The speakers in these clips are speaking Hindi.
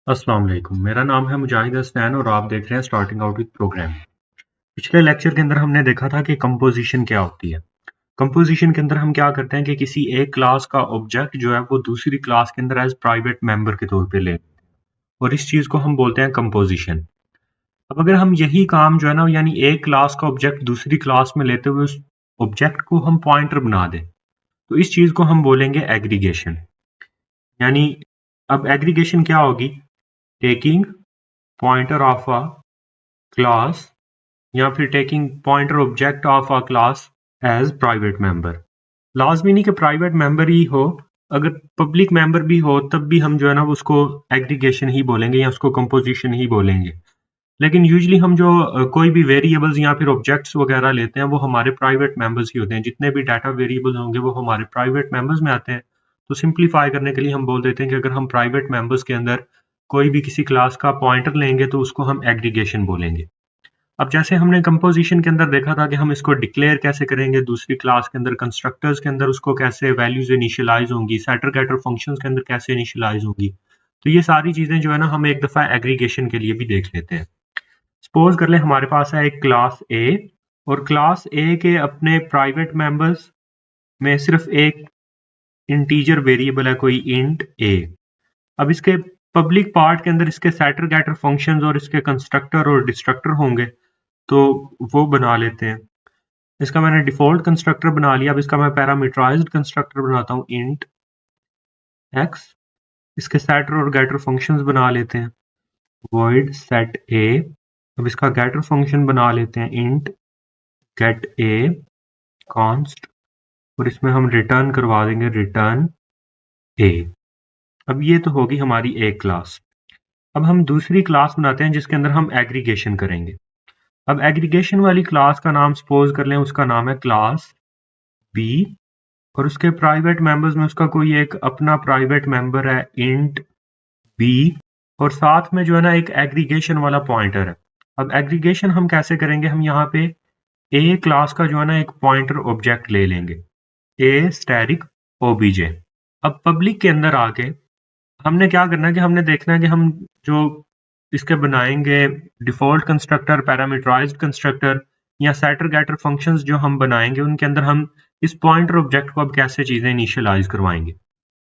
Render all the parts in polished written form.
अस्सलाम वालेकुम। मेरा नाम है मुजाहिद हसनैन और आप देख रहे हैं स्टार्टिंग आउट विद प्रोग्रामिंग। पिछले लेक्चर के अंदर हमने देखा था कि कंपोजिशन क्या होती है। कंपोजिशन के अंदर हम क्या करते हैं कि किसी एक क्लास का ऑब्जेक्ट जो है वो दूसरी क्लास के अंदर एज प्राइवेट मेंबर के तौर पे ले, और इस चीज को हम बोलते हैं कंपोजिशन। अब अगर हम यही काम जो है ना, यानी एक क्लास का ऑब्जेक्ट दूसरी क्लास में लेते हुए उस ऑब्जेक्ट को हम पॉइंटर बना दें, तो इस चीज को हम बोलेंगे एग्रीगेशन। यानी अब एग्रीगेशन क्या होगी? Taking pointer of a class या फिर taking pointer object of a class as private member. लाजमी नहीं कि प्राइवेट मेंबर ही हो, अगर पब्लिक मेंबर भी हो तब भी हम जो है ना उसको एग्रीगेशन ही बोलेंगे या उसको कंपोजिशन ही बोलेंगे। लेकिन यूजली हम जो कोई भी वेरिएबल्स या फिर ऑब्जेक्ट्स वगैरह लेते हैं वो हमारे प्राइवेट मेंबर्स ही होते हैं। जितने भी डाटा वेरिएबल्स होंगे वो हमारे प्राइवेट मेंबर्स में आते हैं। तो सिंप्लीफाई करने के लिए हम बोल देते हैं कि अगर हम प्राइवेट मेंबर्स के अंदर कोई भी किसी क्लास का पॉइंटर लेंगे तो उसको हम एग्रीगेशन बोलेंगे। अब जैसे हमने कंपोजिशन के अंदर देखा था कि हम इसको डिक्लेयर कैसे करेंगे दूसरी क्लास के अंदर, कंस्ट्रक्टर्स के अंदर उसको कैसे वैल्यूज इनिशियलाइज होंगी, सेटर गेटर फंक्शंस के अंदर कैसे इनिशियलाइज होंगी। तो ये सारी चीजें जो है ना हम एक दफा एग्रीगेशन के लिए भी देख लेते हैं। सपोज कर ले हमारे पास है एक क्लास ए, और क्लास ए के अपने प्राइवेट मेंबर्स में सिर्फ एक इंटीजर वेरिएबल है, कोई इंट ए। अब इसके पब्लिक पार्ट के अंदर इसके सेटर गेटर फंक्शंस और इसके कंस्ट्रक्टर और डिस्ट्रक्टर होंगे, तो वो बना लेते हैं। इसका मैंने डिफॉल्ट कंस्ट्रक्टर बना लिया। अब इसका मैं पैरामीटराइज्ड कंस्ट्रक्टर बनाता हूँ, इंट एक्स। इसके सेटर और गेटर फंक्शंस बना लेते हैं, void set a। अब इसका गेटर फंक्शन बना लेते हैं, इंट गेट ए कॉन्स्ट, और इसमें हम रिटर्न करवा देंगे रिटर्न ए। अब ये तो होगी हमारी एक क्लास। अब हम दूसरी क्लास बनाते हैं जिसके अंदर हम एग्रीगेशन करेंगे। अब एग्रीगेशन वाली क्लास का नाम सपोज कर लें, उसका नाम है क्लास बी, और उसके प्राइवेट मेंबर्स में उसका कोई एक अपना प्राइवेट मेंबर है, इंट बी, और साथ में जो है ना एक एग्रीगेशन वाला पॉइंटर है। अब एग्रीगेशन हम कैसे करेंगे? हम यहाँ पे ए क्लास का जो है ना एक पॉइंटर ऑब्जेक्ट ले लेंगे, ए स्टैटिक ओबीजे। अब पब्लिक के अंदर आके हमने क्या करना है कि हमने देखना है कि हम जो इसके बनाएंगे डिफॉल्ट कंस्ट्रक्टर, पैरामीटराइज्ड कंस्ट्रक्टर या सेटर गेटर फंक्शंस जो हम बनाएंगे उनके अंदर हम इस पॉइंटर ऑब्जेक्ट को अब कैसे चीजें इनिशियलाइज करवाएंगे।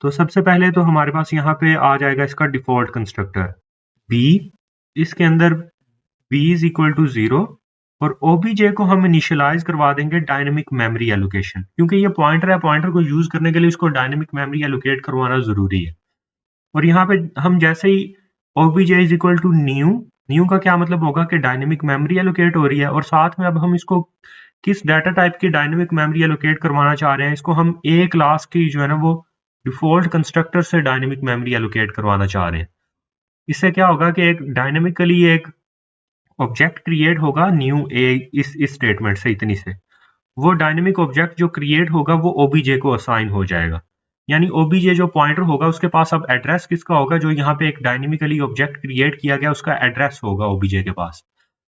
तो सबसे पहले तो हमारे पास यहाँ पे आ जाएगा इसका डिफॉल्ट कंस्ट्रक्टर बी। इसके अंदर बी इज इक्वल टू 0, और ओबीजे को हम इनिशियलाइज करवा देंगे डायनेमिक मेमोरी एलोकेशन। क्योंकि ये पॉइंटर है, पॉइंटर को यूज करने के लिए इसको डायनेमिक मेमोरी एलोकेट करवाना जरूरी है। और यहाँ पे हम जैसे ही obj is equal to new, new का क्या मतलब होगा कि डायनेमिक मेमोरी एलोकेट हो रही है, और साथ में अब हम इसको किस डाटा टाइप की डायनेमिक मेमोरी एलोकेट करवाना चाह रहे हैं, इसको हम ए क्लास की जो है ना वो डिफॉल्ट कंस्ट्रक्टर से डायनेमिक मेमोरी एलोकेट करवाना चाह रहे हैं। इससे क्या होगा कि एक डायनेमिकली एक ऑब्जेक्ट क्रिएट होगा न्यू ए, इस स्टेटमेंट से, इतनी से वो डायनेमिक ऑब्जेक्ट जो क्रिएट होगा वो ओबीजे को असाइन हो जाएगा। यानी ओबीजे जो पॉइंटर होगा उसके पास अब एड्रेस किसका होगा? जो यहाँ पे एक डायनेमिकली ऑब्जेक्ट क्रिएट किया गया उसका एड्रेस होगा ओबीजे के पास।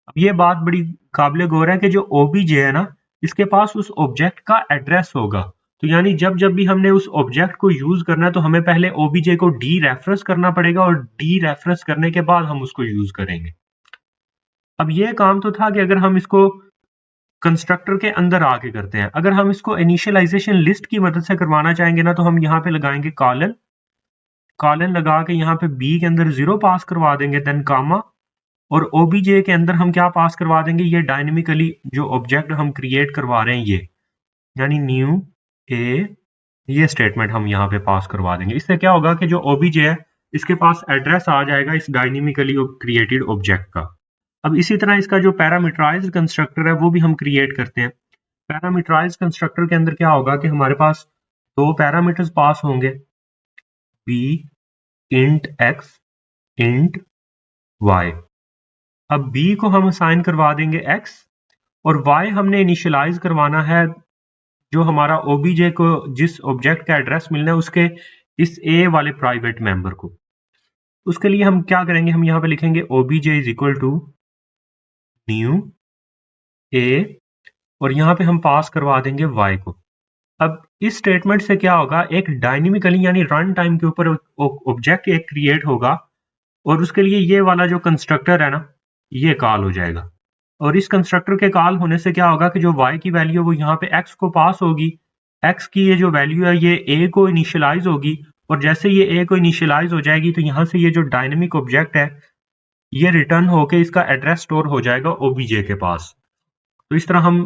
अब ये बात बड़ी काबिल गौर है कि जो ओबीजे है ना इसके पास उस ऑब्जेक्ट का एड्रेस होगा। तो यानी जब जब भी हमने उस ऑब्जेक्ट को यूज करना है तो हमें पहले ओबीजे को डी रेफरेंस करना पड़ेगा, और डी रेफरेंस करने के बाद हम उसको यूज करेंगे। अब ये काम तो था कि अगर हम इसको कंस्ट्रक्टर के अंदर आके करते हैं। अगर हम इसको इनिशियलाइजेशन लिस्ट की मदद से करवाना चाहेंगे ना तो हम यहाँ पे लगाएंगे कॉलन, कॉलन लगा के यहाँ पे बी के अंदर 0 पास करवा देंगे, देन कामा, और ओबीजे के अंदर हम क्या पास करवा देंगे? ये डायनेमिकली जो ऑब्जेक्ट हम क्रिएट करवा रहे हैं ये, यानी न्यू ए, ये स्टेटमेंट हम यहाँ पे पास करवा देंगे। इससे क्या होगा कि जो ओबीजे है इसके पास एड्रेस आ जाएगा इस डायनेमिकली क्रिएटेड ऑब्जेक्ट का। अब इसी तरह इसका जो पैरामीटराइज्ड कंस्ट्रक्टर है वो भी हम क्रिएट करते हैं। पैरामीटराइज्ड कंस्ट्रक्टर के अंदर क्या होगा कि हमारे पास दो पैरामीटर्स पास होंगे, B int X int Y. अब बी को हम असाइन करवा देंगे एक्स, और वाई हमने इनिशियलाइज करवाना है जो हमारा ओबीजे को जिस ऑब्जेक्ट का एड्रेस मिलना है उसके इस ए वाले प्राइवेट मेंबर को। उसके लिए हम क्या करेंगे? हम यहाँ पे लिखेंगे OBJ is equal to new A, और यहाँ पे हम पास करवा देंगे वाई को। अब इस स्टेटमेंट से क्या होगा? एक डायनेमिकली यानी रन टाइम के ऊपर ऑब्जेक्ट एक क्रिएट होगा, और उसके लिए ये वाला जो कंस्ट्रक्टर है ना, ये कॉल हो जाएगा। और इस कंस्ट्रक्टर के कॉल होने से क्या होगा कि जो y की वैल्यू है वो यहाँ पे x को पास होगी। x की ये जो वैल्यू है ये a को इनिशियलाइज होगी, और जैसे ये a को इनिशियलाइज हो जाएगी तो यहाँ से ये जो डायनेमिक ऑब्जेक्ट है ये रिटर्न होके इसका एड्रेस स्टोर हो जाएगा ओबीजे के पास। तो इस तरह हम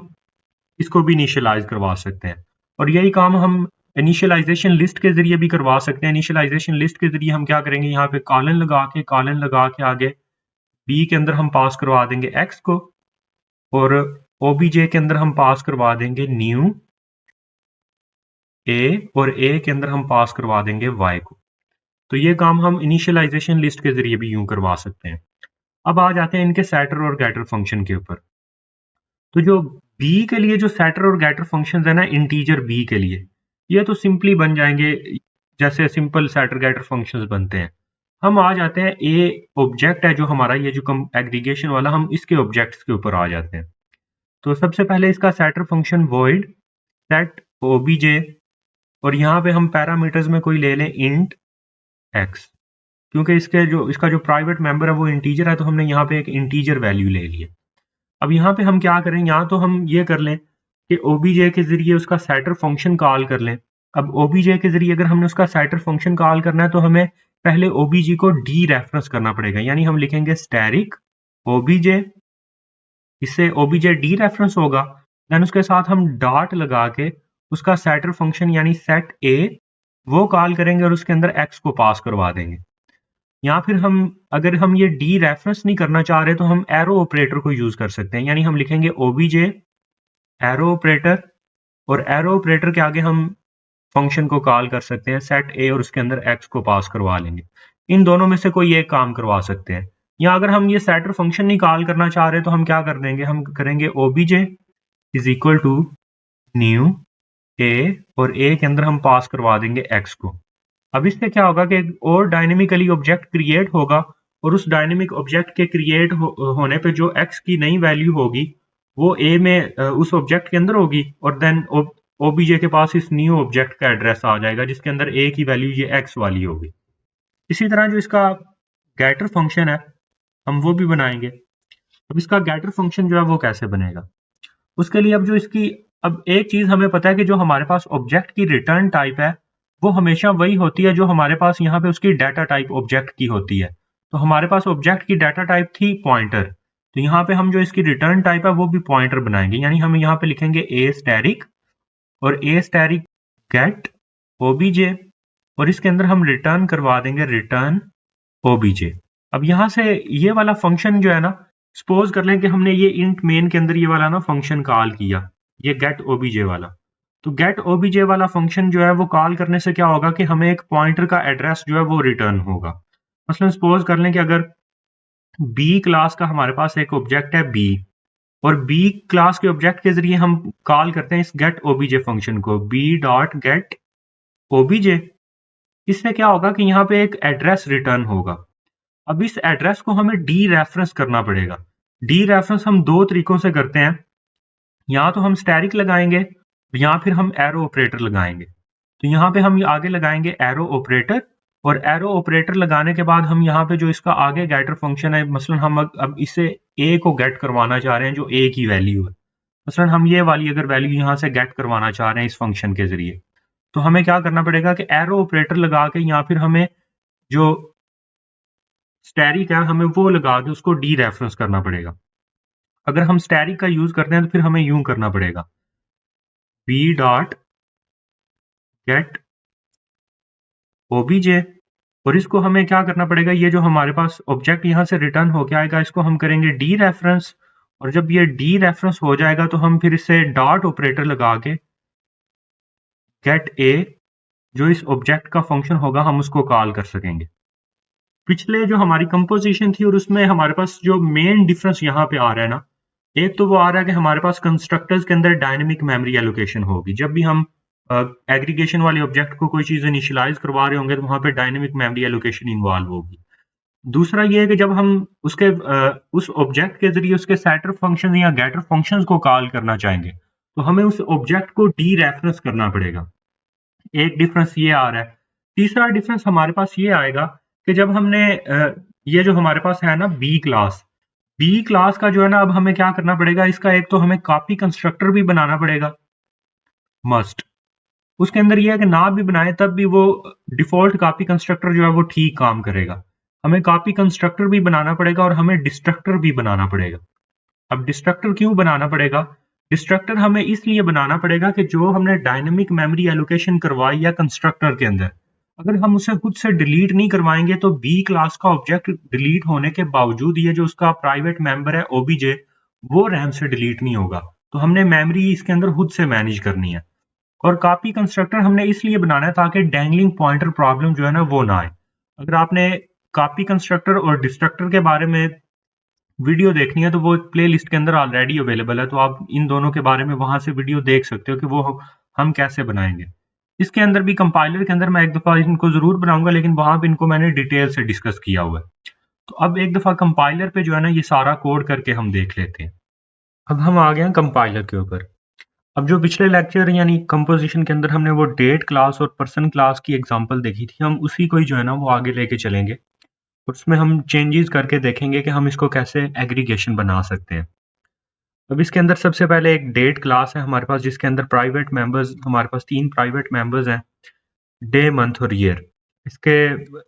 इसको भी इनिशियलाइज करवा सकते हैं, और यही काम हम इनिशियलाइजेशन लिस्ट के जरिए भी करवा सकते हैं। इनिशियलाइजेशन लिस्ट के जरिए हम क्या करेंगे, यहाँ पे कॉलन लगा के आगे बी के अंदर हम पास करवा देंगे एक्स को, और ओबीजे के अंदर हम पास करवा देंगे न्यू ए, और ए के अंदर हम पास करवा देंगे वाई को। तो ये काम हम इनिशियलाइजेशन लिस्ट के जरिए भी यूं करवा सकते हैं। अब आ जाते हैं इनके सेटर और गेटर फंक्शन के ऊपर। तो जो बी के लिए जो सेटर और गेटर फंक्शंस है ना, इंटीजर बी के लिए, ये तो सिंपली बन जाएंगे जैसे सिंपल सेटर गेटर फंक्शंस बनते हैं। हम आ जाते हैं ए ऑब्जेक्ट है जो हमारा, ये जो एग्रीगेशन वाला, हम इसके ऑब्जेक्ट्स के ऊपर आ जाते हैं। तो सबसे पहले इसका setter function void set OBJ, और यहाँ पे हम पैरामीटर्स में कोई ले लें इंट एक्स, क्योंकि इसका जो प्राइवेट मेंबर है वो इंटीजर है, तो हमने यहाँ पे एक इंटीजर वैल्यू ले लिया। अब यहाँ पे हम क्या करें, यहाँ तो हम ये कर लें कि ओबीजे के जरिए उसका सेटर फंक्शन कॉल कर लें। अब ओबीजे के जरिए अगर हमने उसका सेटर फंक्शन कॉल करना है तो हमें पहले ओबीजे को डी रेफरेंस करना पड़ेगा, यानी हम लिखेंगे स्टैरिक ओबीजे, इससे ओबीजे डी रेफरेंस होगा। देन उसके साथ हम डॉट लगा के उसका सेटर फंक्शन यानी सेट ए वो कॉल करेंगे और उसके अंदर एक्स को पास करवा देंगे। या फिर अगर हम ये डी रेफरेंस नहीं करना चाह रहे तो हम एरो ऑपरेटर को यूज कर सकते हैं, यानी हम लिखेंगे ओबीजे एरो ऑपरेटर, और एरो ऑपरेटर के आगे हम फंक्शन को कॉल कर सकते हैं सेट ए और उसके अंदर एक्स को पास करवा लेंगे। इन दोनों में से कोई एक काम करवा सकते हैं। या अगर हम ये सेटर फंक्शन नहीं कॉल करना चाह रहे तो हम क्या कर देंगे, हम करेंगे OBJ is equal to new A, और ए के अंदर हम पास करवा देंगे एक्स को। अब इससे क्या होगा कि और डायनेमिकली ऑब्जेक्ट क्रिएट होगा, और उस डायनेमिक ऑब्जेक्ट के क्रिएट होने पे जो एक्स की नई वैल्यू होगी वो ए में उस ऑब्जेक्ट के अंदर होगी, और देन ओबीजे के पास इस न्यू ऑब्जेक्ट का एड्रेस आ जाएगा जिसके अंदर ए की वैल्यू ये एक्स वाली होगी। इसी तरह जो इसका गेटर फंक्शन है हम वो भी बनाएंगे। अब इसका गेटर फंक्शन जो है वो कैसे बनेगा, उसके लिए अब एक चीज हमें पता है कि जो हमारे पास ऑब्जेक्ट की रिटर्न टाइप है वो हमेशा वही होती है जो हमारे पास यहाँ पे उसकी डाटा टाइप ऑब्जेक्ट की होती है। तो हमारे पास ऑब्जेक्ट की डाटा टाइप थी पॉइंटर, तो यहाँ पे हम जो इसकी रिटर्न टाइप है वो भी पॉइंटर बनाएंगे, यानी हम यहाँ पे लिखेंगे ए स्टैरिक और ए स्टैरिक गेट ओबीजे, और इसके अंदर हम रिटर्न करवा देंगे रिटर्न ओबीजे। अब यहाँ से ये वाला फंक्शन जो है ना, सपोज कर लें कि हमने ये इंट मेन के अंदर ये वाला ना फंक्शन कॉल किया, ये गेट ओबीजे वाला। तो गेट ओबीजे वाला फंक्शन जो है वो कॉल करने से क्या होगा कि हमें एक पॉइंटर का एड्रेस जो है वो रिटर्न होगा। मसलन सपोज कर लें कि अगर बी क्लास का हमारे पास एक ऑब्जेक्ट है बी, और बी क्लास के ऑब्जेक्ट के जरिए हम कॉल करते हैं इस गेट ओबीजे फंक्शन को, बी डॉट गेट ओबीजे। इससे क्या होगा कि यहाँ पे एक एड्रेस रिटर्न होगा। अब इस एड्रेस को हमें डी रेफरेंस करना पड़ेगा। डी रेफरेंस हम दो तरीकों से करते हैं, या तो हम स्टैरिक लगाएंगे या फिर हम एरो ऑपरेटर लगाएंगे। तो यहाँ पे हम आगे लगाएंगे एरो ऑपरेटर, और एरो ऑपरेटर लगाने के बाद हम यहाँ पे जो इसका आगे गेटर फंक्शन है, मसलन हम अब इससे ए को गेट करवाना चाह रहे हैं जो ए की वैल्यू है, मसलन हम ये वाली अगर वैल्यू यहाँ से गेट करवाना चाह रहे हैं इस फंक्शन के जरिए, तो हमें क्या करना पड़ेगा कि एरो ऑपरेटर लगा के या फिर हमें जो स्टैरिक है हमें वो लगा के उसको डी रेफरेंस करना पड़ेगा। अगर हम स्टैरिक का यूज करते हैं तो फिर हमें यूं करना पड़ेगा बी डॉट गेट ओबीजे, और इसको हमें क्या करना पड़ेगा, ये जो हमारे पास ऑब्जेक्ट यहाँ से रिटर्न होके आएगा इसको हम करेंगे डी रेफरेंस, और जब ये डी रेफरेंस हो जाएगा तो हम फिर इससे डॉट ऑपरेटर लगा के गेट ए जो इस ऑब्जेक्ट का फंक्शन होगा हम उसको कॉल कर सकेंगे। पिछले जो हमारी कंपोजिशन थी और उसमें हमारे पास जो मेन डिफरेंस यहाँ पे आ रहा है ना, एक तो वो आ रहा है कि हमारे पास कंस्ट्रक्टर्स के अंदर डायनेमिक मेमोरी एलोकेशन होगी। जब भी हम एग्रीगेशन वाले ऑब्जेक्ट को कोई चीज इनिशियलाइज करवा रहे होंगे तो वहां पे डायनेमिक मेमोरी एलोकेशन इन्वॉल्व होगी। दूसरा ये है कि जब हम उस ऑब्जेक्ट के जरिए उसके सेटर फंक्शन या गेटर फंक्शंस को कॉल करना चाहेंगे तो हमें उस ऑब्जेक्ट को डी रेफरेंस करना पड़ेगा। एक डिफरेंस ये आ रहा है। तीसरा डिफरेंस हमारे पास ये आएगा कि जब हमने ये जो हमारे पास है ना बी क्लास का जो है ना, अब हमें क्या करना पड़ेगा, इसका एक तो हमें कॉपी कंस्ट्रक्टर भी बनाना पड़ेगा, मस्ट। उसके अंदर ये है कि ना भी बनाए तब भी वो डिफॉल्ट कॉपी कंस्ट्रक्टर जो है वो ठीक काम करेगा। हमें कॉपी कंस्ट्रक्टर भी बनाना पड़ेगा और हमें डिस्ट्रक्टर भी बनाना पड़ेगा। अब डिस्ट्रक्टर क्यों बनाना पड़ेगा? डिस्ट्रक्टर हमें इसलिए बनाना पड़ेगा कि जो हमने डायनेमिक मेमोरी एलोकेशन करवाई या कंस्ट्रक्टर के अंदर, अगर हम उसे खुद से डिलीट नहीं करवाएंगे तो बी क्लास का ऑब्जेक्ट डिलीट होने के बावजूद ये जो उसका प्राइवेट मेंबर है ओबीजे, वो रैम से डिलीट नहीं होगा। तो हमने मेमोरी इसके अंदर खुद से मैनेज करनी है। और कॉपी कंस्ट्रक्टर हमने इसलिए बनाना है ताकि डैंगलिंग पॉइंटर प्रॉब्लम जो है ना वो ना आए। अगर आपने कॉपी कंस्ट्रक्टर और डिस्ट्रक्टर के बारे में वीडियो देखनी है तो वो प्ले लिस्ट के अंदर ऑलरेडी अवेलेबल है, तो आप इन दोनों के बारे में वहां से वीडियो देख सकते हो कि वो हम कैसे बनाएंगे। इसके अंदर भी कंपाइलर के अंदर मैं एक दफा इनको जरूर बनाऊंगा, लेकिन वहां पे इनको मैंने डिटेल से डिस्कस किया हुआ है। तो अब एक दफा कंपाइलर पे जो है ना ये सारा कोड करके हम देख लेते हैं। अब हम आ गए हैं कंपाइलर के ऊपर। अब जो पिछले लेक्चर यानी कंपोजिशन के अंदर हमने वो डेट क्लास और पर्सन क्लास की एग्जांपल देखी थी, हम उसी को ही जो है ना वो आगे लेके चलेंगे। उसमें हम चेंजेस करके देखेंगे कि हम इसको कैसे एग्रीगेशन बना सकते हैं। अब इसके अंदर सबसे पहले एक डेट क्लास है हमारे पास, जिसके अंदर प्राइवेट मेंबर्स, हमारे पास 3 प्राइवेट मेंबर्स हैं, डे, मंथ और ईयर। इसके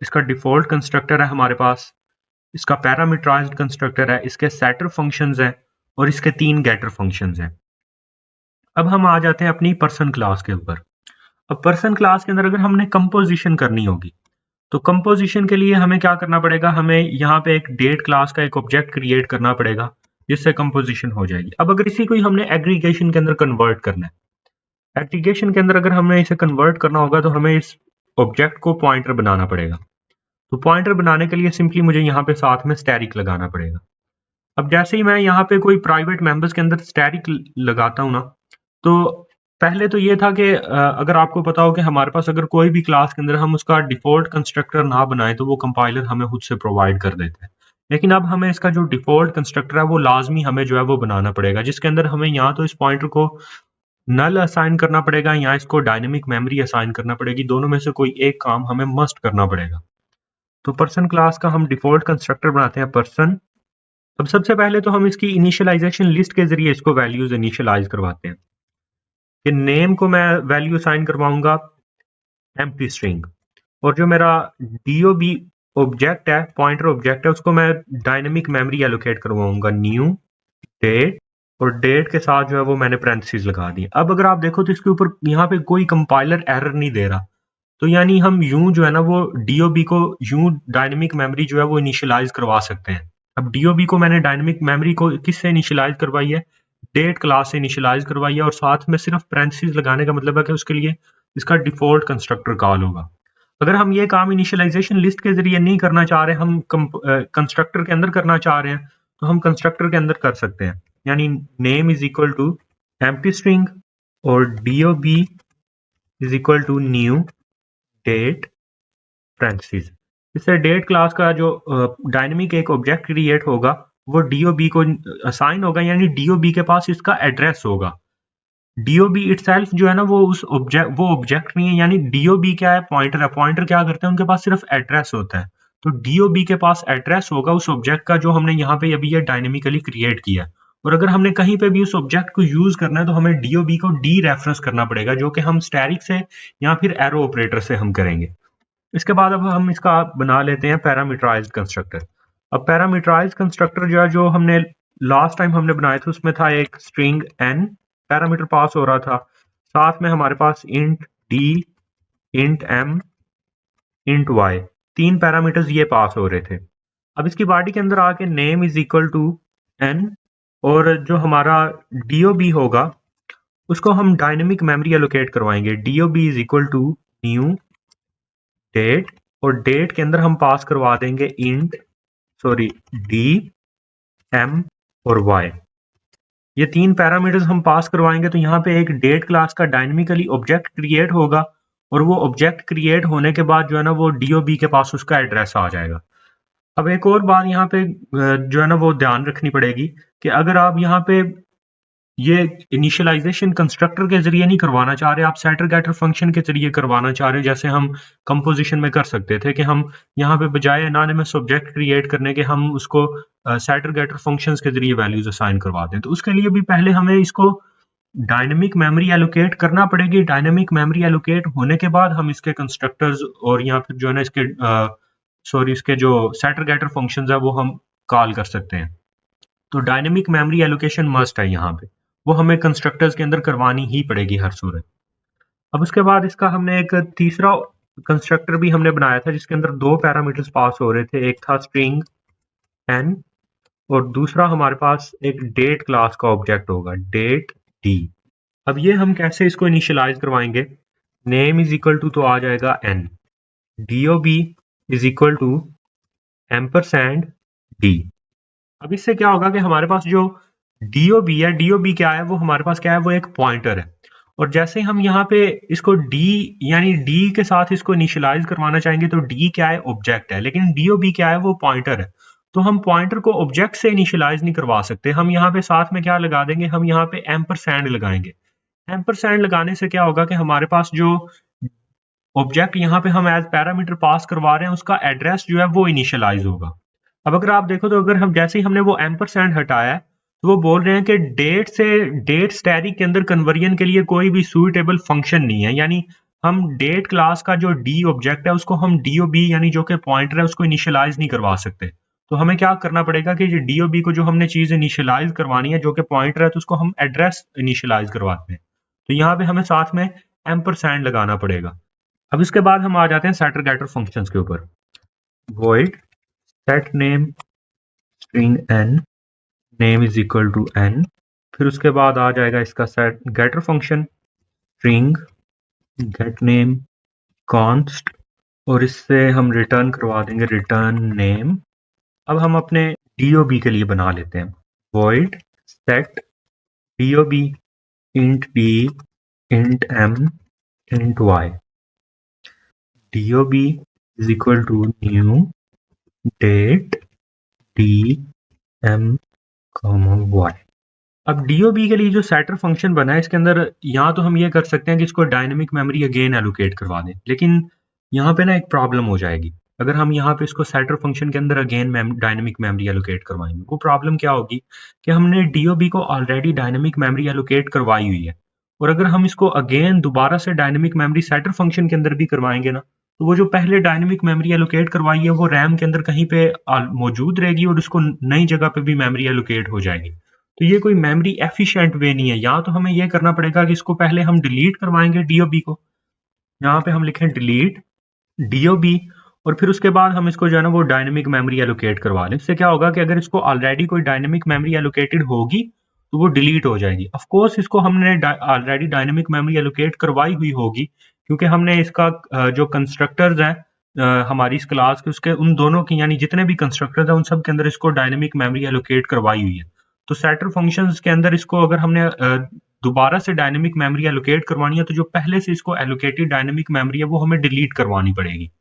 इसका डिफॉल्ट कंस्ट्रक्टर है हमारे पास, इसका पैरामीटराइज्ड कंस्ट्रक्टर है, इसके सेटर फंक्शंस हैं और इसके 3 गेटर फंक्शंस हैं। अब हम आ जाते हैं अपनी पर्सन क्लास के ऊपर। अब पर्सन क्लास के अंदर अगर हमने कंपोजिशन करनी होगी तो कंपोजिशन के लिए हमें क्या करना पड़ेगा, हमें यहाँ पे एक डेट क्लास का एक ऑब्जेक्ट क्रिएट करना पड़ेगा जिससे कंपोजिशन हो जाएगी। अब अगर इसी को ही हमने एग्रीगेशन के अंदर कन्वर्ट करना है, एग्रीगेशन के अंदर अगर हमें इसे कन्वर्ट करना होगा तो हमें इस ऑब्जेक्ट को पॉइंटर बनाना पड़ेगा। तो पॉइंटर बनाने के लिए सिंपली मुझे यहाँ पे साथ में स्टैरिक लगाना पड़ेगा। अब जैसे ही मैं यहाँ पे कोई प्राइवेट मेंबर्स के अंदर स्टैरिक लगाता हूँ ना, तो पहले तो ये था कि अगर आपको पता हो कि हमारे पास अगर कोई भी क्लास के अंदर हम उसका डिफॉल्ट कंस्ट्रक्टर ना बनाए तो वो कंपाइलर हमें खुद से प्रोवाइड कर देता है। लेकिन अब हमें इसका जो डिफॉल्ट कंस्ट्रक्टर है वो लाजमी हमें जो है वो बनाना पड़ेगा, जिसके अंदर हमें या तो इस पॉइंटर को नल असाइन करना पड़ेगा या इसको डायनेमिक मेमोरी असाइन करना पड़ेगी। दोनों में से कोई एक काम हमें मस्ट करना पड़ेगा। तो पर्सन क्लास का हम डिफॉल्ट कंस्ट्रक्टर बनाते हैं पर्सन। अब सबसे पहले तो हम इसकी इनिशियलाइजेशन लिस्ट के जरिए इसको वैल्यूज इनिशियलाइज करवाते हैं कि नेम को मैं वैल्यू असाइन करवाऊंगा एम्प्टी स्ट्रिंग, और जो मेरा डीओबी ऑब्जेक्ट है, पॉइंटर ऑब्जेक्ट है, उसको मैं डायनेमिक मेमोरी एलोकेट करवाऊंगा न्यू डेट, और डेट के साथ जो है वो मैंने पैरेंथेसिस लगा दी। अब अगर आप देखो तो इसके ऊपर यहाँ पे कोई कंपाइलर एरर नहीं दे रहा, तो यानी हम यूं जो है ना वो डीओबी को यूं डायनेमिक मेमोरी जो है वो इनिशियलाइज करवा सकते हैं। अब डीओबी को मैंने डायनेमिक मेमोरी को किससे इनिशियलाइज करवाई है, डेट क्लास से इनिशियलाइज करवाई है, और साथ में सिर्फ पैरेंथेसिस लगाने का मतलब है कि उसके लिए इसका डिफॉल्ट कंस्ट्रक्टर कॉल होगा। अगर हम ये काम इनिशियलाइजेशन लिस्ट के जरिए नहीं करना चाह रहे, हम कंस्ट्रक्टर के अंदर करना चाह रहे हैं, तो हम कंस्ट्रक्टर के अंदर कर सकते हैं। यानी name is equal to empty string और DOB is equal to new date parenthesis. इससे डेट क्लास का जो डायनेमिक एक ऑब्जेक्ट क्रिएट होगा वो डीओबी को असाइन होगा, यानी डीओबी के पास इसका एड्रेस होगा। डीओबी इटसेल्फ जो है ना वो उस ऑब्जेक्ट नहीं है, यानी डीओबी क्या है, पॉइंटर है। पॉइंटर क्या करते हैं, उनके पास सिर्फ एड्रेस होता है। तो डीओबी के पास एड्रेस होगा उस ऑब्जेक्ट का जो हमने यहाँ पे अभी ये डायनेमिकली क्रिएट किया है। और अगर हमने कहीं पे भी उस ऑब्जेक्ट को यूज करना है तो हमें डीओबी को डी रेफरेंस करना पड़ेगा, जो कि हम स्टैरिक से या फिर एरो ऑपरेटर से हम करेंगे। इसके बाद अब हम इसका बना लेते हैं पैरामीटराइज्ड कंस्ट्रक्टर। अब पैरामीटराइज्ड कंस्ट्रक्टर जो है, जो हमने लास्ट टाइम हमने बनाए थे, उसमें था एक स्ट्रिंग n पैरामीटर पास हो रहा था, साथ में हमारे पास int d, int m, int y, 3 parameters ये पास हो रहे थे। अब इसकी बॉडी के अंदर आके name is equal to n, और जो हमारा dob होगा उसको हम डायनेमिक मेमोरी एलोकेट करवाएंगे। dob is equal to new date, और डेट के अंदर हम पास करवा देंगे डी, एम और वाई। ये 3 पैरामीटर्स हम पास करवाएंगे तो यहाँ पे एक डेट क्लास का डायनेमिकली ऑब्जेक्ट क्रिएट होगा, और वो ऑब्जेक्ट क्रिएट होने के बाद जो है ना वो डीओबी के पास उसका एड्रेस आ जाएगा। अब एक और बात यहाँ पे जो है ना वो ध्यान रखनी पड़ेगी कि अगर आप यहाँ पे ये इनिशियलाइजेशन कंस्ट्रक्टर के जरिए नहीं करवाना चाह रहे, आप सेटर गेटर फंक्शन के जरिए करवाना चाह रहे, जैसे हम कंपोजिशन में कर सकते थे कि हम यहाँ पे बजाय एनोनिमस ऑब्जेक्ट क्रिएट करने के हम उसको सेटर गेटर फंक्शंस के जरिए वैल्यूज असाइन करवा दें। तो उसके लिए भी पहले हमें इसको डायनेमिक मेमोरी एलोकेट करना पड़ेगी। डायनेमिक मेमोरी एलोकेट होने के बाद हम इसके कंस्ट्रक्टर्स और यहाँ फिर जो है ना इसके इसके जो सेटर गेटर फंक्शंस है वो हम कॉल कर सकते हैं। तो डायनेमिक मेमोरी एलोकेशन मस्ट है यहाँ पे, वो हमें कंस्ट्रक्टर्स के अंदर करवानी ही पड़ेगी हर सूरत। अब उसके बाद इसका हमने एक तीसरा कंस्ट्रक्टर भी हमने बनाया था जिसके अंदर दो पैरामीटर्स पास हो रहे थे, एक था स्ट्रिंग n और दूसरा हमारे पास एक डेट क्लास का ऑब्जेक्ट होगा, डेट d। अब ये हम कैसे इसको इनिशियलाइज करवाएंगे, नेम इज इक्वल टू तो आ जाएगा n, dob is equal to ampersand d। अब इससे क्या होगा कि हमारे पास जो dob है, dob क्या है, वो हमारे पास क्या है, वो एक पॉइंटर है। और जैसे हम यहाँ पे इसको d यानी d के साथ इसको इनिशियलाइज करवाना चाहेंगे तो d क्या है, ऑब्जेक्ट है, लेकिन dob क्या है, वो पॉइंटर है। तो हम पॉइंटर को ऑब्जेक्ट से इनिशियलाइज नहीं करवा सकते, हम यहाँ पे साथ में क्या लगा देंगे, हम यहाँ पे एम्परसैंड लगाएंगे। एम्परसैंड लगाने से क्या होगा कि हमारे पास जो ऑब्जेक्ट यहाँ पे हम एज पैरामीटर पास करवा रहे हैं उसका एड्रेस जो है वो इनिशियलाइज होगा। अब अगर आप देखो तो अगर हम जैसे ही हमने वो एम्परसैंड हटाया है तो वो बोल रहे हैं कि डेट से डेट स्टैरिक के अंदर कन्वर्जन के लिए कोई भी सुइटेबल फंक्शन नहीं है, यानी हम डेट क्लास का जो डी ऑब्जेक्ट है उसको हम डीओबी यानी जो कि पॉइंटर है उसको इनिशियलाइज नहीं करवा सकते। तो हमें क्या करना पड़ेगा कि डीओबी को जो हमने चीज इनिशियलाइज करवानी है जो कि पॉइंटर है तो उसको हम एड्रेस इनिशियलाइज करवाते हैं। तो यहाँ पे हमें साथ में एम्परसैंड लगाना पड़ेगा। अब इसके बाद हम आ जाते हैं सेटर गेटर फंक्शंस के ऊपर। void set name string n, name is equal to n, फिर उसके बाद आ जाएगा इसका set getter function string get name const और इससे हम रिटर्न करवा देंगे रिटर्न नेम। अब हम अपने dob के लिए बना लेते हैं void set dob int d int m int y, dob is equal to new date d m y। अब dob के लिए जो सेटर फंक्शन बना है इसके अंदर यहाँ तो हम ये कर सकते हैं कि इसको डायनेमिक मेमोरी अगेन एलोकेट करवा दें, लेकिन यहाँ पे ना एक प्रॉब्लम हो जाएगी। अगर हम यहाँ पे इसको सेटर फंक्शन के अंदर अगेन डायनेमिक मेमोरी एलोकेट करवाएंगे, वो प्रॉब्लम क्या होगी कि हमने dob को ऑलरेडी डायनेमिक मेमोरी एलोकेट करवाई हुई है, और अगर हम इसको अगेन दोबारा से डायनेमिक मेमोरी सेटर फंक्शन के अंदर भी करवाएंगे ना तो वो जो पहले डायनेमिक मेमोरी एलोकेट करवाई है वो रैम के अंदर कहीं पे मौजूद रहेगी और उसको नई जगह पे भी मेमोरी एलोकेट हो जाएगी। तो ये कोई मेमोरी एफिशिएंट वे नहीं है। या तो हमें ये करना पड़ेगा कि इसको पहले हम डिलीट करवाएंगे dob को, यहाँ पे हम लिखें डिलीट dob और फिर उसके बाद हम इसको जो है ना वो डायनेमिक मेमोरी एलोकेट करवा लें। इससे क्या होगा कि अगर इसको ऑलरेडी कोई डायनेमिक मेमोरी एलोकेटेड होगी तो वो डिलीट हो जाएगी। ऑफ कोर्स इसको हमने ऑलरेडी डायनेमिक मेमोरी एलोकेट करवाई हुई होगी क्योंकि हमने इसका जो कंस्ट्रक्टर्स हैं हमारी इस क्लास के उसके उन दोनों की यानी जितने भी कंस्ट्रक्टर्स हैं उन सब के अंदर इसको डायनेमिक मेमोरी एलोकेट करवाई हुई है। तो सेटर फंक्शंस के अंदर इसको अगर हमने दोबारा से डायनेमिक मेमोरी एलोकेट करवानी है तो जो पहले से इसको एलोकेटेड डायनेमिक मेमोरी है वो हमें डिलीट करवानी पड़ेगी।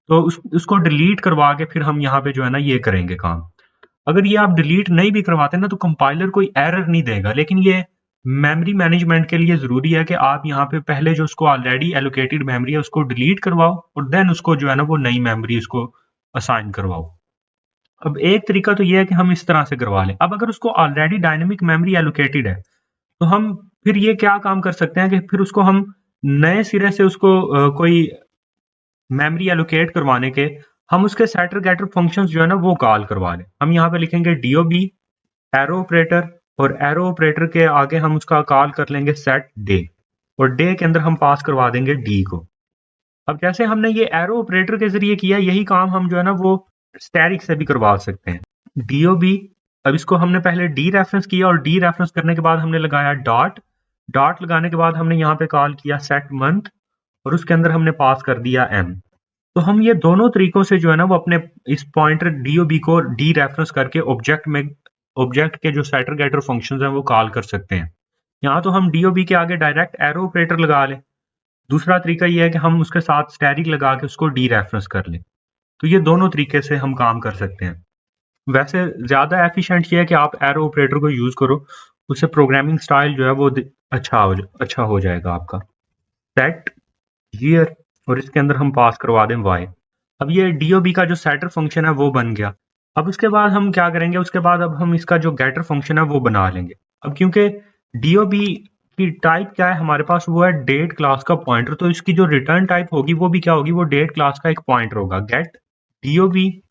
तो उसको डिलीट करवा के फिर हम यहाँ पे जो है ना ये करेंगे काम। अगर ये आप डिलीट नहीं भी करवाते ना तो कंपाइलर कोई एरर नहीं देगा, लेकिन ये मेमोरी मैनेजमेंट के लिए जरूरी है कि आप यहाँ पे पहले जो उसको ऑलरेडी एलोकेटेड मेमोरी है उसको डिलीट करवाओ और देन उसको जो है ना वो नई मेमोरी उसको असाइन करवाओ। अब एक तरीका तो ये है कि हम इस तरह से करवा लें। अब अगर उसको ऑलरेडी डायनेमिक मेमोरी एलोकेटेड है तो हम फिर ये क्या काम कर सकते हैं कि फिर उसको हम नए सिरे से उसको कोई मेमोरी एलोकेट करवाने के हम उसके सेटर गेटर फंक्शंस जो है ना वो कॉल करवा लें। हम यहाँ पे लिखेंगे dob एरो ऑपरेटर और एरो ऑपरेटर के आगे हम उसका कॉल कर लेंगे सेट डे और डे के अंदर हम पास करवा देंगे d को। अब जैसे हमने ये एरो ऑपरेटर के जरिए किया यही काम हम जो है ना वो स्टैरिक से भी करवा सकते हैं। dob, अब इसको हमने पहले d रेफरेंस किया और d रेफरेंस करने के बाद हमने लगाया डॉट, डॉट लगाने के बाद हमने यहाँ पे कॉल किया सेट मंथ और उसके अंदर हमने पास कर दिया m। तो हम ये दोनों तरीकों से जो है ना वो अपने इस पॉइंटर dob को d रेफरेंस करके ऑब्जेक्ट के जो सेटर गेटर फंक्शंस हैं वो कॉल कर सकते हैं। यहाँ तो हम dob के आगे डायरेक्ट एरो ऑपरेटर लगा लें, दूसरा तरीका ये है कि हम उसके साथ स्टैरिक लगा के उसको डी रेफरेंस कर लें। तो ये दोनों तरीके से हम काम कर सकते हैं। वैसे ज्यादा एफिशिएंट ये है कि आप एरो ऑपरेटर को यूज करो उससे प्रोग्रामिंग स्टाइल जो है वो अच्छा हो जाएगा आपका। सेट ईयर, और इसके अंदर हम पास करवा दें वाई। अब ये डीओबी का जो सेटर फंक्शन है वो बन गया। अब उसके बाद हम क्या करेंगे, उसके बाद अब हम इसका जो गेटर फंक्शन है वो बना लेंगे। अब क्योंकि डीओबी की टाइप क्या है हमारे पास, वो है डेट क्लास का पॉइंटर, तो इसकी जो रिटर्न टाइप होगी वो भी क्या होगी, वो डेट क्लास का एक पॉइंटर होगा, गेट डीओबी।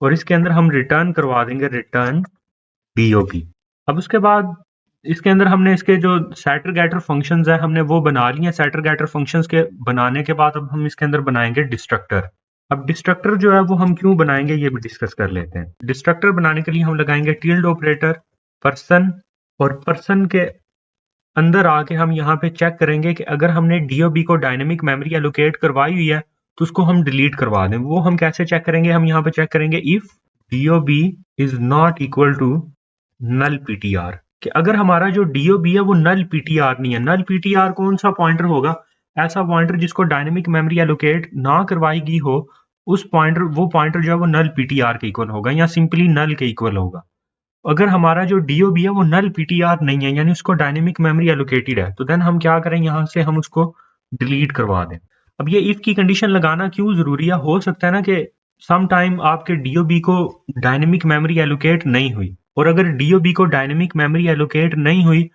और इसके अंदर हम रिटर्न करवा देंगे रिटर्न डीओबी। अब उसके बाद इसके अंदर हमने इसके जो सेटर गेटर फंक्शंस है हमने वो बना लिए हैं। सेटर गेटर फंक्शंस के बनाने के बाद अब हम इसके अंदर बनाएंगे डिस्ट्रक्टर। अब डिस्ट्रक्टर जो है वो हम क्यों बनाएंगे ये भी डिस्कस कर लेते हैं। डिस्ट्रक्टर बनाने के लिए हम लगाएंगे टिल्ड ऑपरेटर पर्सन, और पर्सन के अंदर आके हम यहाँ पे चेक करेंगे कि अगर हमने डीओबी को डायनेमिक मेमोरी एलोकेट करवाई हुई है तो उसको हम डिलीट करवा दें। वो हम कैसे चेक करेंगे, हम यहाँ पे चेक करेंगे if DOB is not equal to null PTR, कि अगर हमारा जो डीओबी है वो नल पीटीआर नहीं है। नल पीटीआर कौन सा पॉइंटर होगा, ऐसा पॉइंटर जिसको डायनेमिक मेमोरी एलोकेट ना करवाई गई हो, उस पॉइंटर वो पॉइंटर जो है वो नल पीटीआर के इक्वल होगा या सिंपली नल के इक्वल होगा। अगर हमारा जो डीओबी है वो नल पीटीआर नहीं है, यानी उसको डायनेमिक मेमोरी एलोकेटेड है, तो देन हम क्या करें, यहाँ से हम उसको डिलीट करवा दें। अब ये इफ की कंडीशन लगाना क्यों जरूरी है, हो सकता है ना कि सम टाइम आपके डीओबी को डायनेमिक मेमोरी एलोकेट नहीं हुई, और अगर डीओबी को डायनेमिक मेमोरी एलोकेट नहीं हुई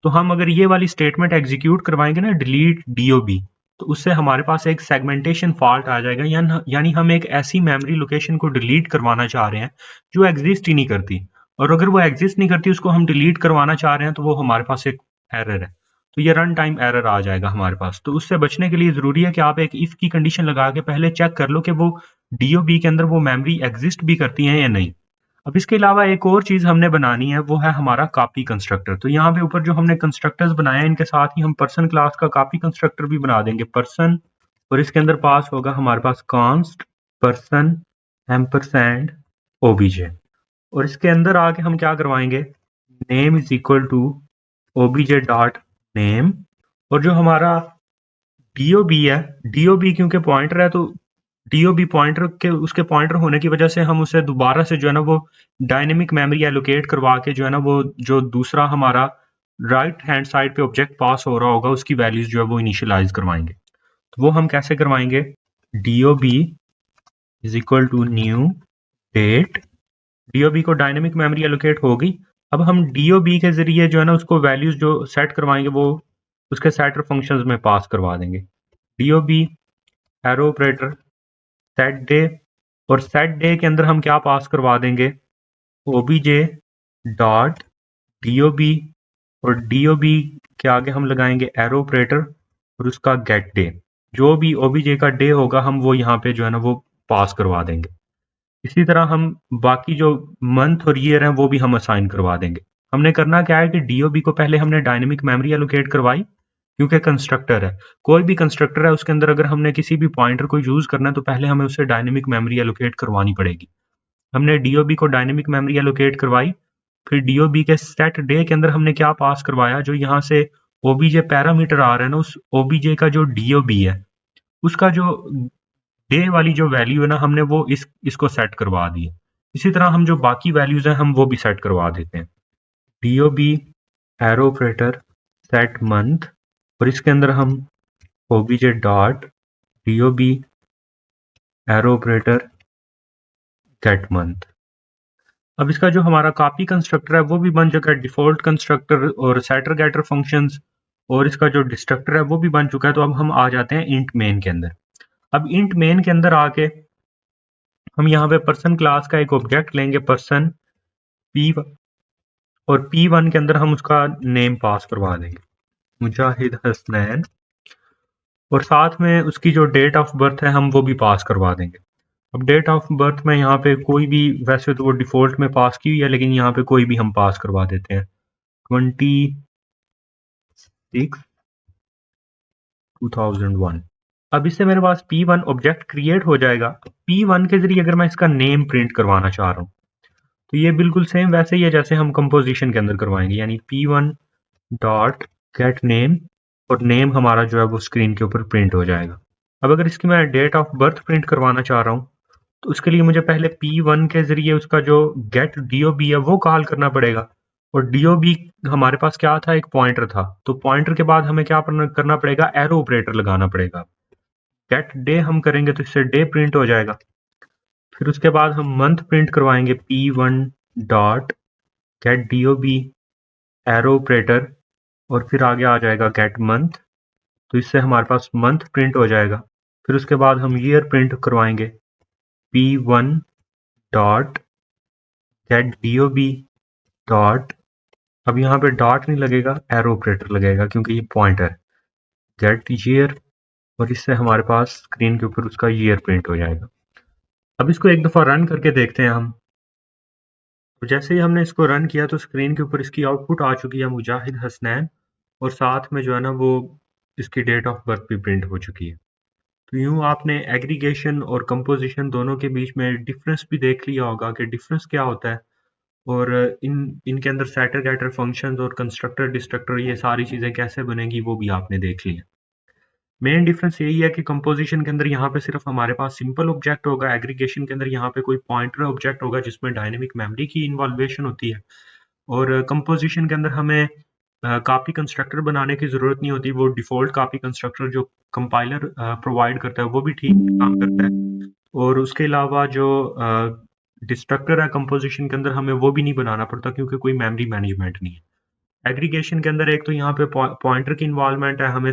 तो हम अगर ये वाली स्टेटमेंट एग्जीक्यूट करवाएंगे ना डिलीट डीओबी, तो उससे हमारे पास एक सेगमेंटेशन फॉल्ट आ जाएगा, यानी हम एक ऐसी मेमोरी लोकेशन को डिलीट करवाना चाह रहे हैं जो एग्जिस्ट ही नहीं करती, और अगर वो एग्जिस्ट नहीं करती उसको हम डिलीट करवाना चाह रहे हैं तो वो हमारे पास एक एरर है, तो ये रन टाइम एरर आ जाएगा हमारे पास। तो उससे बचने के लिए जरूरी है कि आप एक इफ की कंडीशन लगा के पहले चेक कर लो कि वो डीओबी के अंदर वो मेमोरी एग्जिस्ट भी करती है या नहीं। अब इसके अलावा एक और चीज हमने बनानी है, वो है हमारा कॉपी कंस्ट्रक्टर। तो यहाँ पे ऊपर जो हमने कंस्ट्रक्टर्स बनाए हैं इनके साथ ही हम पर्सन क्लास का कॉपी कंस्ट्रक्टर भी बना देंगे, पर्सन, और इसके अंदर पास होगा हमारे पास कॉन्स्ट पर्सन एम्परसैंड ओबीजे, और इसके अंदर आके हम क्या करवाएंगे, name is equal to OBJ dot name, और जो हमारा डीओबी है, डीओबी क्योंकि पॉइंटर है तो डीओबी पॉइंटर के उसके पॉइंटर होने की वजह से हम उसे दोबारा से जो है ना वो डायनेमिक मेमोरी एलोकेट करवा के जो है ना वो जो दूसरा हमारा राइट हैंड साइड पे ऑब्जेक्ट पास हो रहा होगा उसकी वैल्यूज जो है वो इनिशियलाइज करवाएंगे। तो वो हम कैसे करवाएंगे, DOB is equal to new date, DOB को डायनेमिक मेमोरी एलोकेट होगी। अब हम डीओबी के जरिए जो है ना उसको वैल्यूज जो सेट करवाएंगे वो उसके सेटर फंक्शंस में पास करवा देंगे। DOB arrow operator set day, और सेट डे के अंदर हम क्या पास करवा देंगे, ओबीजे डॉट डीओबी, और डीओबी के आगे हम लगाएंगे एरो ऑपरेटर और उसका गेट डे। जो भी ओबीजे का डे होगा हम वो यहाँ पे जो है ना वो पास करवा देंगे। इसी तरह हम बाकी जो मंथ और ईयर हैं वो भी हम असाइन करवा देंगे। हमने करना क्या है कि डीओबी को पहले हमने डायनेमिक मेमोरी एलोकेट करवाई, क्योंकि कंस्ट्रक्टर है, कोई भी कंस्ट्रक्टर है उसके अंदर अगर हमने किसी भी पॉइंटर को यूज करना है तो पहले हमें उसे डायनेमिक मेमोरी एलोकेट करवानी पड़ेगी। हमने डीओबी को डायनेमिक मेमोरी एलोकेट करवाई, फिर डीओबी के सेट डे के अंदर हमने क्या पास करवाया, जो यहाँ से ओबीजे पैरामीटर आ रहा है ना उस ओबीजे का जो डीओबी है उसका जो डे वाली जो वैल्यू है ना हमने वो इसको सेट करवा दी है। इसी तरह हम जो बाकी वैल्यूज हैं हम वो भी सेट करवा देते हैं, DOB arrow operator set month, और इसके अंदर हम OBJ dot DOB arrow operator get month. अब इसका जो हमारा कॉपी कंस्ट्रक्टर है वो भी बन चुका है, डिफॉल्ट कंस्ट्रक्टर और सेटर गेटर फंक्शंस, और इसका जो डिस्ट्रक्टर है वो भी बन चुका है। तो अब हम आ जाते हैं इंट मेन के अंदर। अब इंट मेन के अंदर आके हम यहाँ पे पर्सन क्लास का एक ऑब्जेक्ट लेंगे पर्सन पी, और P1 के अंदर हम उसका नेम पास करवा देंगे मुजाहिद हसनैन, और साथ में उसकी जो डेट ऑफ बर्थ है हम वो भी पास करवा देंगे। अब डेट ऑफ बर्थ में यहाँ पे कोई भी, वैसे तो वो डिफॉल्ट में पास की हुई है लेकिन यहाँ पे कोई भी हम पास करवा देते हैं 26/2001। अब इससे मेरे पास P1 ऑब्जेक्ट क्रिएट हो जाएगा। P1 के जरिए अगर मैं इसका नेम प्रिंट करवाना चाह रहा हूँ तो ये बिल्कुल सेम वैसे ही है जैसे हम कंपोजिशन के अंदर करवाएंगे, यानी P1 डॉट गेट नेम, और नेम हमारा जो है वो स्क्रीन के ऊपर प्रिंट हो जाएगा। अब अगर इसकी मैं डेट ऑफ बर्थ प्रिंट करवाना चाह रहा हूँ तो उसके लिए मुझे पहले P1 के जरिए उसका जो गेट डीओबी है वो कॉल करना पड़ेगा, और DOB हमारे पास क्या था, एक पॉइंटर था, तो पॉइंटर के बाद हमें क्या करना पड़ेगा, एरो ऑपरेटर लगाना पड़ेगा। गेट डे हम करेंगे तो इससे डे प्रिंट हो जाएगा। फिर उसके बाद हम मंथ प्रिंट करवाएंगे, P1 dot gate DOB arrow operator, और फिर आगे आ जाएगा गेट मंथ, तो इससे हमारे पास मंथ प्रिंट हो जाएगा। फिर उसके बाद हम ईयर प्रिंट करवाएंगे, P1 dot gate DOB dot, अब यहाँ पे डॉट नहीं लगेगा, एरो ऑपरेटर लगेगा क्योंकि ये पॉइंटर है, गेट ईयर, और इससे हमारे पास स्क्रीन के ऊपर उसका ईयर प्रिंट हो जाएगा। अब इसको एक दफ़ा रन करके देखते हैं हम। तो जैसे ही हमने इसको रन किया तो स्क्रीन के ऊपर इसकी आउटपुट आ चुकी है, मुजाहिद हसनैन, और साथ में जो है ना वो इसकी डेट ऑफ बर्थ भी प्रिंट हो चुकी है। तो यूँ आपने एग्रीगेशन और कंपोजिशन दोनों के बीच में डिफरेंस भी देख लिया होगा कि डिफरेंस क्या होता है, और इनके अंदर सेटर गेटर फंक्शंस और कंस्ट्रक्टर डिस्ट्रक्टर ये सारी चीज़ें कैसे बनेंगी वो भी आपने देख लिया। मेन डिफरेंस यही है कि कंपोजिशन के अंदर यहाँ पे सिर्फ हमारे पास सिंपल ऑब्जेक्ट होगा, एग्रीगेशन के अंदर यहाँ पे कोई पॉइंटर ऑब्जेक्ट होगा जिसमें डायनेमिक मेमोरी की इन्वॉल्वेशन होती है, और कंपोजिशन के अंदर हमें कॉपी कंस्ट्रक्टर बनाने की ज़रूरत नहीं होती, वो डिफ़ॉल्ट कॉपी कंस्ट्रक्टर जो कंपाइलर प्रोवाइड करता है वो भी ठीक काम करता है, और उसके अलावा जो डिस्ट्रक्टर है कंपोजिशन के अंदर हमें वो भी नहीं बनाना पड़ता क्योंकि कोई मेमोरी मैनेजमेंट नहीं है। एग्रीगेशन के अंदर एक तो यहाँ पे पॉइंटर की इन्वॉल्वमेंट है, हमें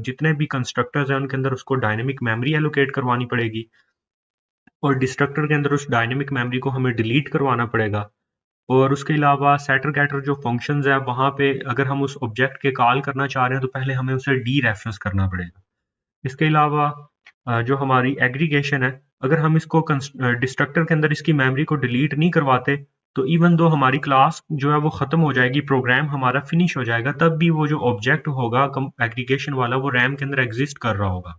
जितने भी कंस्ट्रक्टर्स हैं उनके अंदर उसको डायनेमिक मेमोरी एलोकेट करवानी पड़ेगी, और डिस्ट्रक्टर के अंदर उस डायनेमिक मेमोरी को हमें डिलीट करवाना पड़ेगा, और उसके अलावा सेटर गेटर जो फंक्शंस है वहाँ पे अगर हम उस ऑब्जेक्ट के कॉल करना चाह रहे हैं तो पहले हमें उसे डी रेफरेंस करना पड़ेगा। इसके अलावा जो हमारी एग्रीगेशन है, अगर हम इसको डिस्ट्रक्टर के अंदर इसकी मेमोरी को डिलीट नहीं करवाते तो इवन दो हमारी क्लास जो है वो ख़त्म हो जाएगी, प्रोग्राम हमारा फिनिश हो जाएगा, तब भी वो जो ऑब्जेक्ट होगा एग्रीगेशन वाला वो रैम के अंदर एग्जिस्ट कर रहा होगा,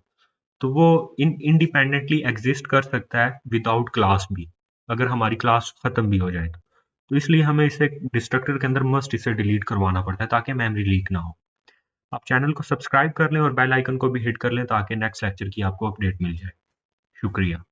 तो वो इंडिपेंडेंटली एग्जिस्ट कर सकता है विदाउट क्लास भी, अगर हमारी क्लास ख़त्म भी हो जाए तो इसलिए हमें इसे डिस्ट्रक्टर के अंदर मस्ट इसे डिलीट करवाना पड़ता है ताकि मेमोरी लीक ना हो। आप चैनल को सब्सक्राइब कर लें और बेल आइकन को भी हिट कर लें ताकि नेक्स्ट लेक्चर की आपको अपडेट मिल जाए। शुक्रिया।